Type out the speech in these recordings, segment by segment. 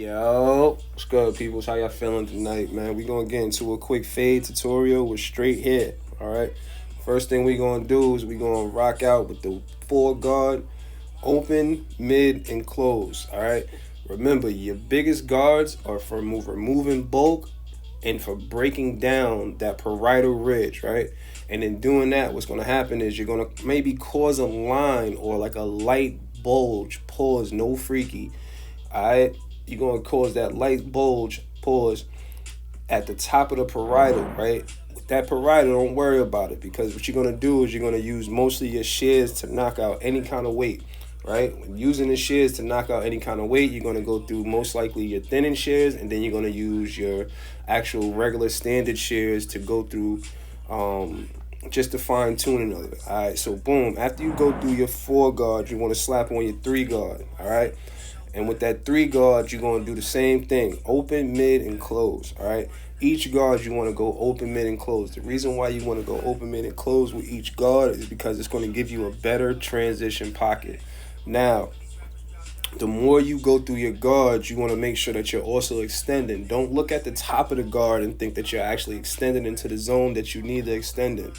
Yo, what's good, peoples? How y'all feeling tonight, man? We gonna get into a quick fade tutorial with straight hair. All right. First thing we gonna do is we gonna rock out with the four guard, open, mid, and close. All right. Remember, your biggest guards are for removing bulk and for breaking down that parietal ridge, right? And in doing that, what's gonna happen is you're gonna maybe cause a line or like a light bulge. Pause, no freaky. All right, you're gonna cause that light bulge, pause, at the top of the parietal, right? With that parietal, don't worry about it because what you're gonna do is you're gonna use mostly your shears to knock out any kind of weight, right? When using the shears to knock out any kind of weight, you're gonna go through most likely your thinning shears, and then you're gonna use your actual regular standard shears to go through just the fine tuning of it. All right, so boom, after you go through your four guard, you want to slap on your three guard. All right. And with that three guard, you're going to do the same thing. Open, mid, and close, all right? Each guard, you want to go open, mid, and close. The reason why you want to go open, mid, and close with each guard is because it's going to give you a better transition pocket. Now, the more you go through your guards, you want to make sure that you're also extending. Don't look at the top of the guard and think that you're actually extending into the zone that you need to extend in.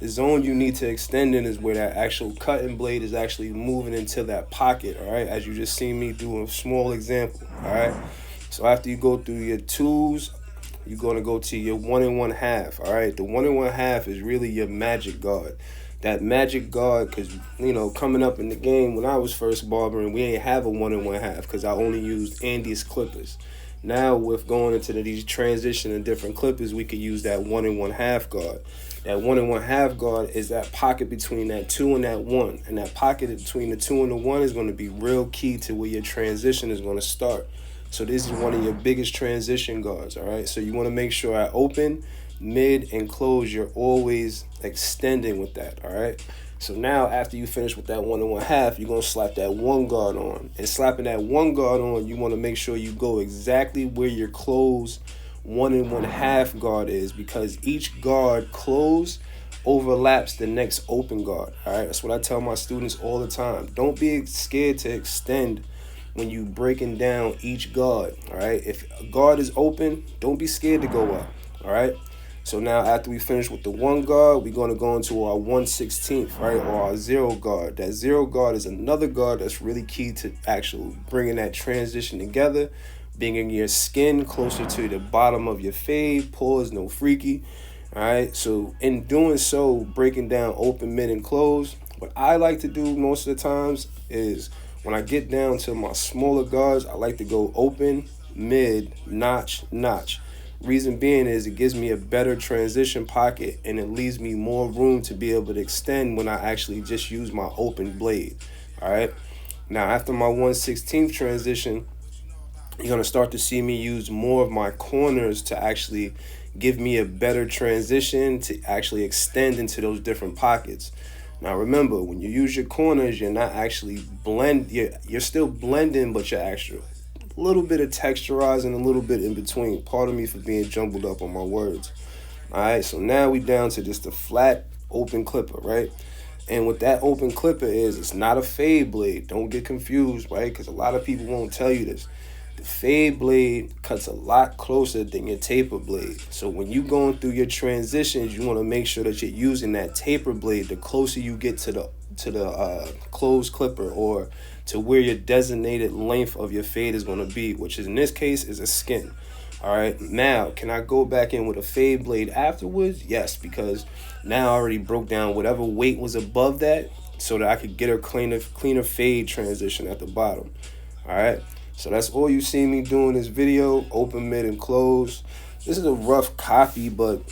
The zone you need to extend in is where that actual cutting blade is actually moving into that pocket, all right? As you just seen me do a small example, all right? So after you go through your twos, you're going to go to your 1 1/2, all right? The 1 1/2 is really your magic guard. That magic guard, because, coming up in the game when I was first barbering, we ain't have a 1 1/2 because I only used Andes clippers. Now with going into these transition and different clippers, we could use that 1 1/2 guard. That 1 1/2 guard is that pocket between that 2 and that 1. And that pocket between the 2 and the 1 is going to be real key to where your transition is going to start. So this is one of your biggest transition guards, all right? So you want to make sure at open, mid, and close, you're always extending with that, all right? So now after you finish with that 1 1/2, you're going to slap that one guard on. And slapping that one guard on, you want to make sure you go exactly where your close 1 1/2 guard is, because each guard close overlaps the next open guard, all right? That's what I tell my students all the time. Don't be scared to extend when you breaking down each guard, all right? If a guard is open, don't be scared to go up, all right? So now after we finish with the one guard, we're going to go into our 1/16, right, or our zero guard. That zero guard is another guard that's really key to actually bringing that transition together, bringing your skin closer to the bottom of your fade, pause, no freaky, all right? So in doing so, breaking down open, mid, and close, what I like to do most of the times is when I get down to my smaller guards, I like to go open, mid, notch, notch. Reason being is it gives me a better transition pocket and it leaves me more room to be able to extend when I actually just use my open blade, all right? Now, after my 1/16 transition, you're going to start to see me use more of my corners to actually give me a better transition to actually extend into those different pockets. Now, remember, when you use your corners, you're not actually you're still blending, but you're actually a little bit of texturizing, a little bit in between. Pardon me for being jumbled up on my words. All right, so now we down to just a flat open clipper, right? And what that open clipper is, it's not a fade blade. Don't get confused, right? Because a lot of people won't tell you this. The fade blade cuts a lot closer than your taper blade. So when you're going through your transitions, you want to make sure that you're using that taper blade the closer you get to the closed clipper, or to where your designated length of your fade is going to be, which is in this case is a skin. All right, now can I go back in with a fade blade afterwards? Yes, because now I already broke down whatever weight was above that so that I could get a cleaner fade transition at the bottom. All right, so that's all you see me doing this video, open, mid, and close. This is a rough copy, but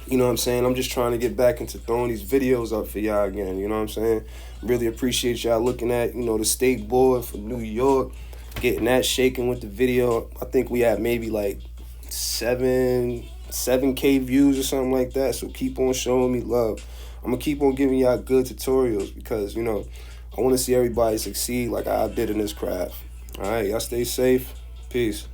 you know what I'm saying? I'm just trying to get back into throwing these videos up for y'all again. You know what I'm saying? Really appreciate y'all looking at, the state board for New York, getting that shaking with the video. I think we have maybe like 7K views or something like that. So keep on showing me love. I'm going to keep on giving y'all good tutorials because, I want to see everybody succeed like I did in this craft. All right, y'all stay safe. Peace.